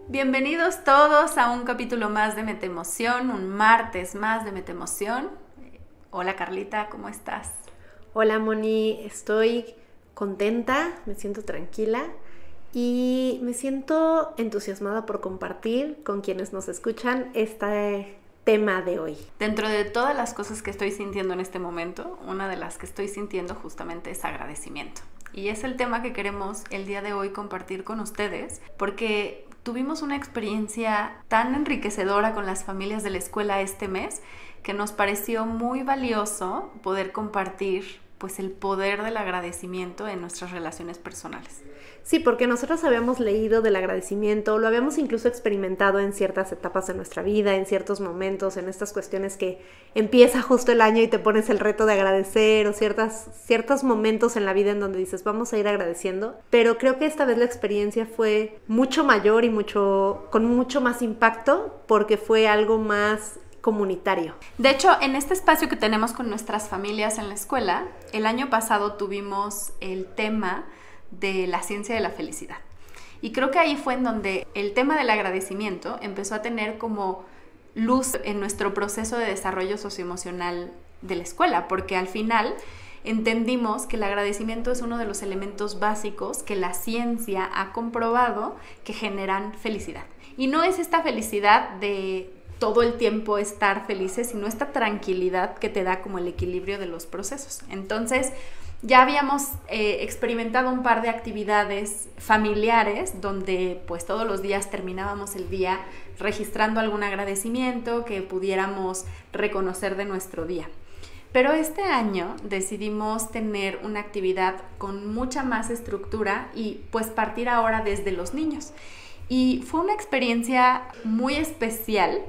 Bienvenidos todos a un capítulo más de Metemoción, un martes más de Metemoción. Hola Carlita, ¿cómo estás? Hola Moni, estoy contenta, me siento tranquila y me siento entusiasmada por compartir con quienes nos escuchan este tema de hoy. Dentro de todas las cosas que estoy sintiendo en este momento, una de las que estoy sintiendo justamente es agradecimiento. Y es el tema que queremos el día de hoy compartir con ustedes porque tuvimos una experiencia tan enriquecedora con las familias de la escuela este mes que nos pareció muy valioso poder compartir pues el poder del agradecimiento en nuestras relaciones personales. Sí, porque nosotros habíamos leído del agradecimiento, lo habíamos incluso experimentado en ciertas etapas de nuestra vida, en ciertos momentos, en estas cuestiones que empieza justo el año y te pones el reto de agradecer o ciertos momentos en la vida en donde dices vamos a ir agradeciendo, pero creo que esta vez la experiencia fue mucho mayor y con mucho más impacto porque fue algo más comunitario. De hecho, en este espacio que tenemos con nuestras familias en la escuela, el año pasado tuvimos el tema de la ciencia de la felicidad. Y creo que ahí fue en donde el tema del agradecimiento empezó a tener como luz en nuestro proceso de desarrollo socioemocional de la escuela, porque al final entendimos que el agradecimiento es uno de los elementos básicos que la ciencia ha comprobado que generan felicidad. Y no es esta felicidad de todo el tiempo estar felices, sino esta tranquilidad que te da como el equilibrio de los procesos. Entonces, ya habíamos experimentado un par de actividades familiares donde pues todos los días terminábamos el día registrando algún agradecimiento que pudiéramos reconocer de nuestro día. Pero este año decidimos tener una actividad con mucha más estructura y pues partir ahora desde los niños. Y fue una experiencia muy especial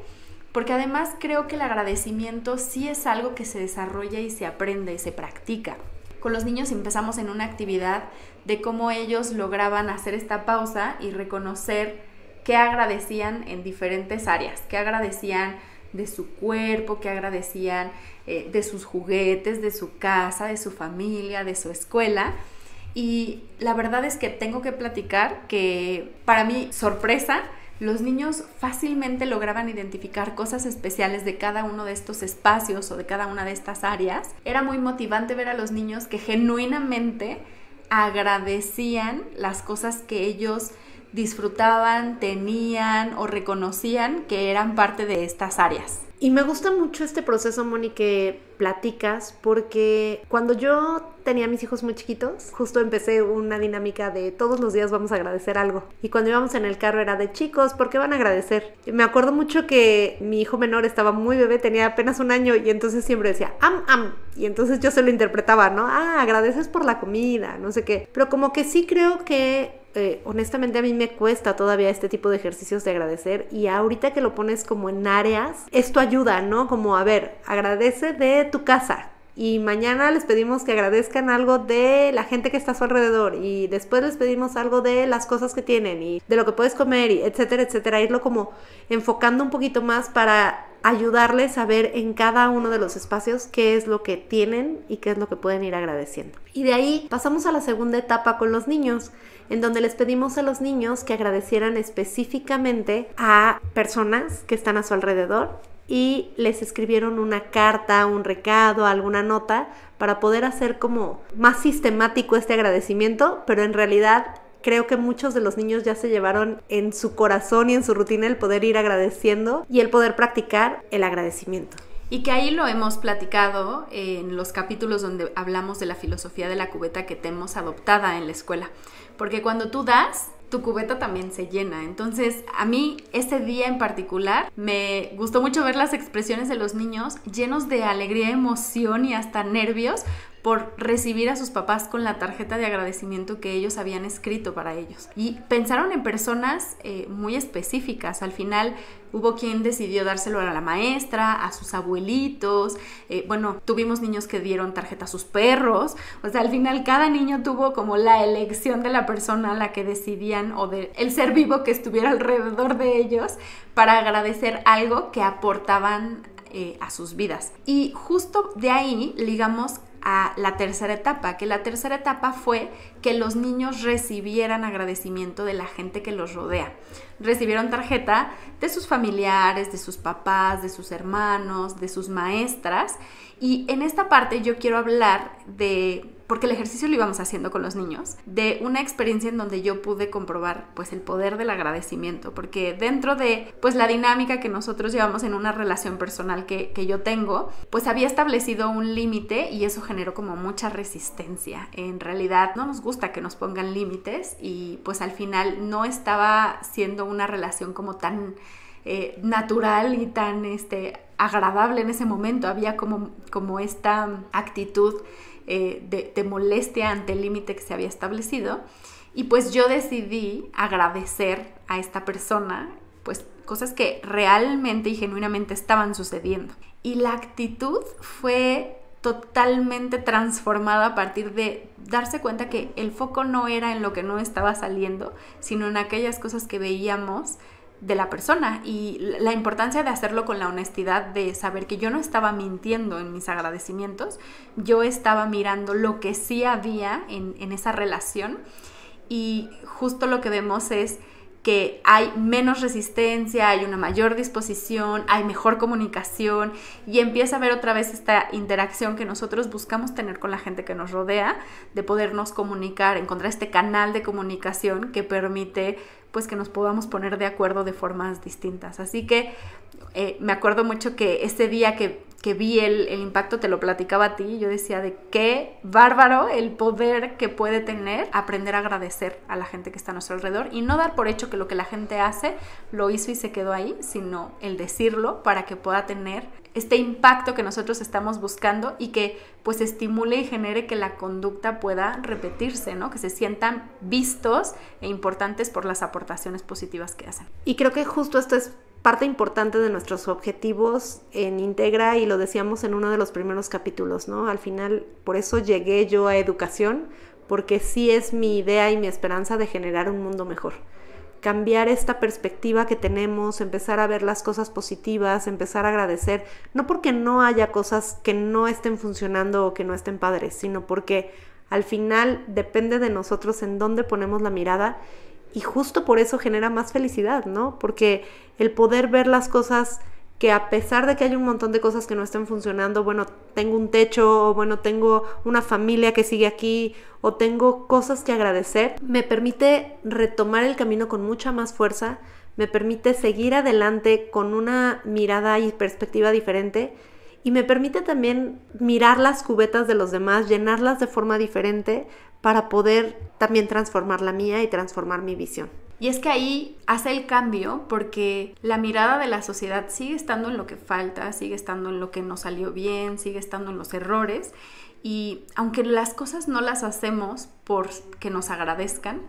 porque además creo que el agradecimiento sí es algo que se desarrolla y se aprende y se practica. Con los niños empezamos en una actividad de cómo ellos lograban hacer esta pausa y reconocer qué agradecían en diferentes áreas, qué agradecían de su cuerpo, qué agradecían de sus juguetes, de su casa, de su familia, de su escuela. Y la verdad es que tengo que platicar que para mi sorpresa, los niños fácilmente lograban identificar cosas especiales de cada uno de estos espacios o de cada una de estas áreas. Era muy motivante ver a los niños que genuinamente agradecían las cosas que ellos disfrutaban, tenían o reconocían que eran parte de estas áreas. Y me gusta mucho este proceso, Moni, que platicas, porque cuando yo tenía a mis hijos muy chiquitos, justo empecé una dinámica de todos los días vamos a agradecer algo. Y cuando íbamos en el carro era de chicos, ¿por qué van a agradecer? Y me acuerdo mucho que mi hijo menor estaba muy bebé, tenía apenas 1 año y entonces siempre decía, y entonces yo se lo interpretaba, ¿no? Agradeces por la comida, no sé qué. Pero como que sí creo que honestamente a mí me cuesta todavía este tipo de ejercicios de agradecer y ahorita que lo pones como en áreas, esto ayuda, ¿no? Como, a ver, agradece de tu casa y mañana les pedimos que agradezcan algo de la gente que está a su alrededor y después les pedimos algo de las cosas que tienen y de lo que puedes comer y etcétera, etcétera, irlo como enfocando un poquito más para ayudarles a ver en cada uno de los espacios qué es lo que tienen y qué es lo que pueden ir agradeciendo. Y de ahí pasamos a la segunda etapa con los niños, en donde les pedimos a los niños que agradecieran específicamente a personas que están a su alrededor y les escribieron una carta, un recado, alguna nota para poder hacer como más sistemático este agradecimiento, pero en realidad creo que muchos de los niños ya se llevaron en su corazón y en su rutina el poder ir agradeciendo y el poder practicar el agradecimiento. Y que ahí lo hemos platicado en los capítulos donde hablamos de la filosofía de la cubeta que tenemos adoptada en la escuela. Porque cuando tú das, tu cubeta también se llena. Entonces, a mí ese día en particular me gustó mucho ver las expresiones de los niños llenos de alegría, emoción y hasta nervios por recibir a sus papás con la tarjeta de agradecimiento que ellos habían escrito para ellos. Y pensaron en personas muy específicas. Al final hubo quien decidió dárselo a la maestra, a sus abuelitos. Tuvimos niños que dieron tarjeta a sus perros. O sea, al final cada niño tuvo como la elección de la persona a la que decidían o del ser vivo que estuviera alrededor de ellos para agradecer algo que aportaban a sus vidas. Y justo de ahí ligamos a la tercera etapa, que la tercera etapa fue que los niños recibieran agradecimiento de la gente que los rodea. Recibieron tarjeta de sus familiares, de sus papás, de sus hermanos, de sus maestras. Y en esta parte yo quiero hablar de, porque el ejercicio lo íbamos haciendo con los niños, de una experiencia en donde yo pude comprobar pues el poder del agradecimiento, porque dentro de pues la dinámica que nosotros llevamos en una relación personal que yo tengo, pues había establecido un límite y eso generó como mucha resistencia. En realidad no nos gusta que nos pongan límites y pues al final no estaba siendo una relación como tan natural y tan agradable en ese momento. Había como esta actitud de molestia ante el límite que se había establecido, y pues yo decidí agradecer a esta persona pues cosas que realmente y genuinamente estaban sucediendo, y la actitud fue totalmente transformada a partir de darse cuenta que el foco no era en lo que no estaba saliendo, sino en aquellas cosas que veíamos de la persona, y la importancia de hacerlo con la honestidad de saber que yo no estaba mintiendo en mis agradecimientos, yo estaba mirando lo que sí había en esa relación, y justo lo que vemos es que hay menos resistencia, hay una mayor disposición, hay mejor comunicación, y empieza a haber otra vez esta interacción que nosotros buscamos tener con la gente que nos rodea, de podernos comunicar, encontrar este canal de comunicación que permite pues que nos podamos poner de acuerdo de formas distintas. Así que me acuerdo mucho que ese día que vi el impacto, te lo platicaba a ti, yo decía de qué bárbaro el poder que puede tener aprender a agradecer a la gente que está a nuestro alrededor y no dar por hecho que lo que la gente hace lo hizo y se quedó ahí, sino el decirlo para que pueda tener este impacto que nosotros estamos buscando y que pues estimule y genere que la conducta pueda repetirse, ¿no? Que se sientan vistos e importantes por las aportaciones positivas que hacen. Y creo que justo esto es parte importante de nuestros objetivos en Integra, y lo decíamos en uno de los primeros capítulos, ¿no? Al final, por eso llegué yo a educación, porque sí es mi idea y mi esperanza de generar un mundo mejor. Cambiar esta perspectiva que tenemos, empezar a ver las cosas positivas, empezar a agradecer, no porque no haya cosas que no estén funcionando o que no estén padres, sino porque al final depende de nosotros en dónde ponemos la mirada, y justo por eso genera más felicidad, ¿no? Porque el poder ver las cosas que a pesar de que hay un montón de cosas que no estén funcionando, bueno, tengo un techo, o bueno, tengo una familia que sigue aquí, o tengo cosas que agradecer, me permite retomar el camino con mucha más fuerza, me permite seguir adelante con una mirada y perspectiva diferente, y me permite también mirar las cubetas de los demás, llenarlas de forma diferente para poder también transformar la mía y transformar mi visión. Y es que ahí hace el cambio, porque la mirada de la sociedad sigue estando en lo que falta, sigue estando en lo que no salió bien, sigue estando en los errores, y aunque las cosas no las hacemos por que nos agradezcan,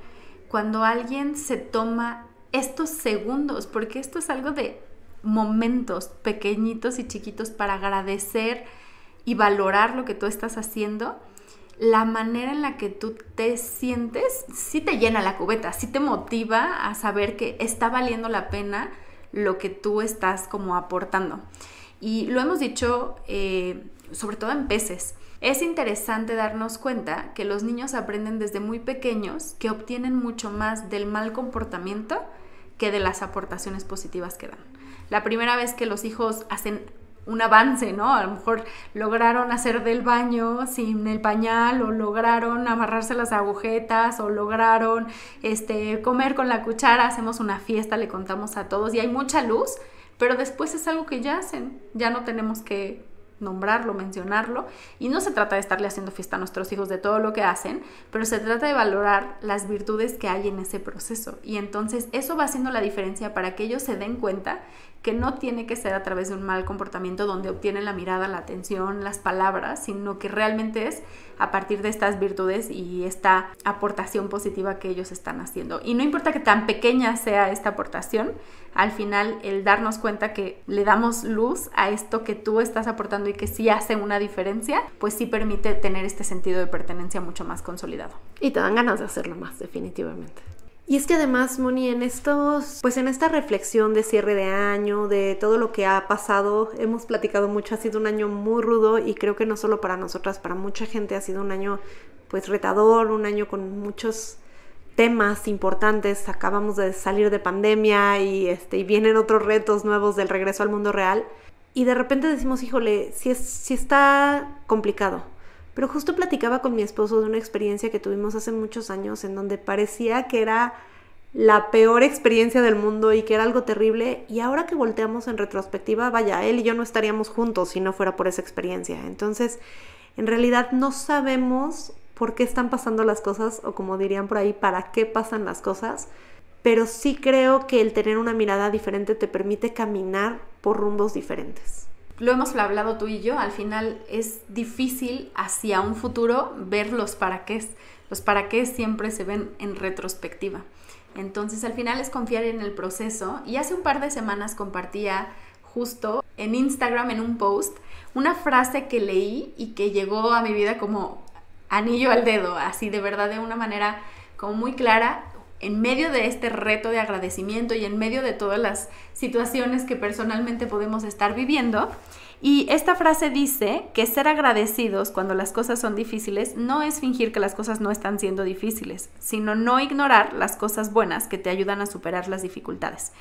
cuando alguien se toma estos segundos, porque esto es algo de momentos pequeñitos y chiquitos para agradecer y valorar lo que tú estás haciendo, la manera en la que tú te sientes sí te llena la cubeta, sí te motiva a saber que está valiendo la pena lo que tú estás como aportando. Y lo hemos dicho sobre todo en peces. Es interesante darnos cuenta que los niños aprenden desde muy pequeños que obtienen mucho más del mal comportamiento que de las aportaciones positivas que dan. La primera vez que los hijos hacen un avance, ¿no? A lo mejor lograron hacer del baño sin el pañal, o lograron amarrarse las agujetas, o lograron comer con la cuchara, hacemos una fiesta, le contamos a todos y hay mucha luz, pero después es algo que ya hacen, ya no tenemos que nombrarlo, mencionarlo, y no se trata de estarle haciendo fiesta a nuestros hijos de todo lo que hacen, pero se trata de valorar las virtudes que hay en ese proceso, y entonces eso va haciendo la diferencia para que ellos se den cuenta que no tiene que ser a través de un mal comportamiento donde obtienen la mirada, la atención, las palabras, sino que realmente es a partir de estas virtudes y esta aportación positiva que ellos están haciendo. Y no importa que tan pequeña sea esta aportación, al final el darnos cuenta que le damos luz a esto que tú estás aportando y que sí hace una diferencia, pues sí permite tener este sentido de pertenencia mucho más consolidado. Y te dan ganas de hacerlo más, definitivamente. Y es que además, Moni, en esta reflexión de cierre de año, de todo lo que ha pasado, hemos platicado mucho, ha sido un año muy rudo, y creo que no solo para nosotras, para mucha gente ha sido un año pues retador, un año con muchos temas importantes. Acabamos de salir de pandemia y vienen otros retos nuevos del regreso al mundo real. Y de repente decimos, híjole, sí está complicado. Pero justo platicaba con mi esposo de una experiencia que tuvimos hace muchos años en donde parecía que era la peor experiencia del mundo y que era algo terrible. Y ahora que volteamos en retrospectiva, vaya, él y yo no estaríamos juntos si no fuera por esa experiencia. Entonces, en realidad no sabemos por qué están pasando las cosas, o como dirían por ahí, para qué pasan las cosas, pero sí creo que el tener una mirada diferente te permite caminar por rumbos diferentes. Lo hemos hablado tú y yo, al final es difícil hacia un futuro ver los para qué. Los para qué siempre se ven en retrospectiva. Entonces al final es confiar en el proceso, y hace un par de semanas compartía justo en Instagram, en un post, una frase que leí y que llegó a mi vida como anillo al dedo, así de verdad, de una manera como muy clara, en medio de este reto de agradecimiento y en medio de todas las situaciones que personalmente podemos estar viviendo. Y esta frase dice que ser agradecidos cuando las cosas son difíciles no es fingir que las cosas no están siendo difíciles, sino no ignorar las cosas buenas que te ayudan a superar las dificultades.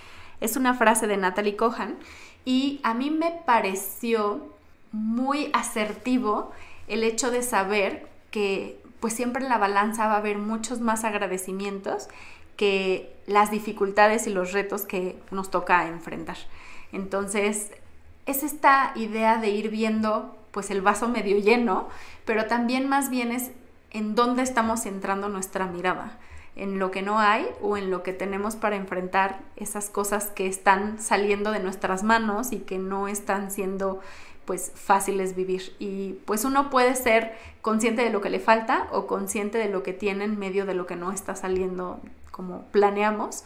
Es una frase de Natalie Cohen y a mí me pareció muy asertivo el hecho de saber que pues siempre en la balanza va a haber muchos más agradecimientos que las dificultades y los retos que nos toca enfrentar. Entonces, es esta idea de ir viendo pues el vaso medio lleno, pero también más bien es en dónde estamos centrando nuestra mirada, en lo que no hay o en lo que tenemos para enfrentar esas cosas que están saliendo de nuestras manos y que no están siendo pues fáciles vivir. Y pues uno puede ser consciente de lo que le falta o consciente de lo que tiene en medio de lo que no está saliendo como planeamos.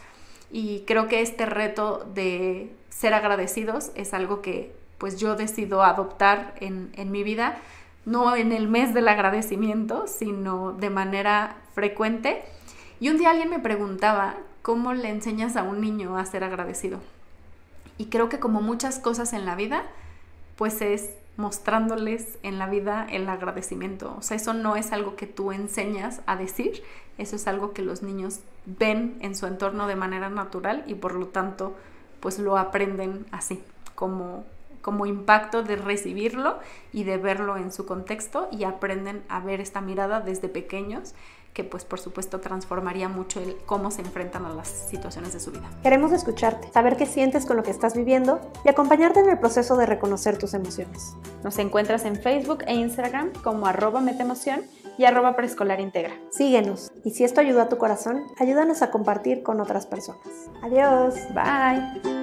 Y creo que este reto de ser agradecidos es algo que pues yo decido adoptar en mi vida, no en el mes del agradecimiento, sino de manera frecuente. Y un día alguien me preguntaba, ¿cómo le enseñas a un niño a ser agradecido? Y creo que como muchas cosas en la vida, pues es mostrándoles en la vida el agradecimiento. O sea, eso no es algo que tú enseñas a decir, eso es algo que los niños ven en su entorno de manera natural y por lo tanto, pues lo aprenden así, como impacto de recibirlo y de verlo en su contexto, y aprenden a ver esta mirada desde pequeños, que pues por supuesto transformaría mucho el cómo se enfrentan a las situaciones de su vida. Queremos escucharte, saber qué sientes con lo que estás viviendo y acompañarte en el proceso de reconocer tus emociones. Nos encuentras en Facebook e Instagram como @metemoción y @preescolarintegra. Síguenos, y si esto ayudó a tu corazón, ayúdanos a compartir con otras personas. Adiós. Bye.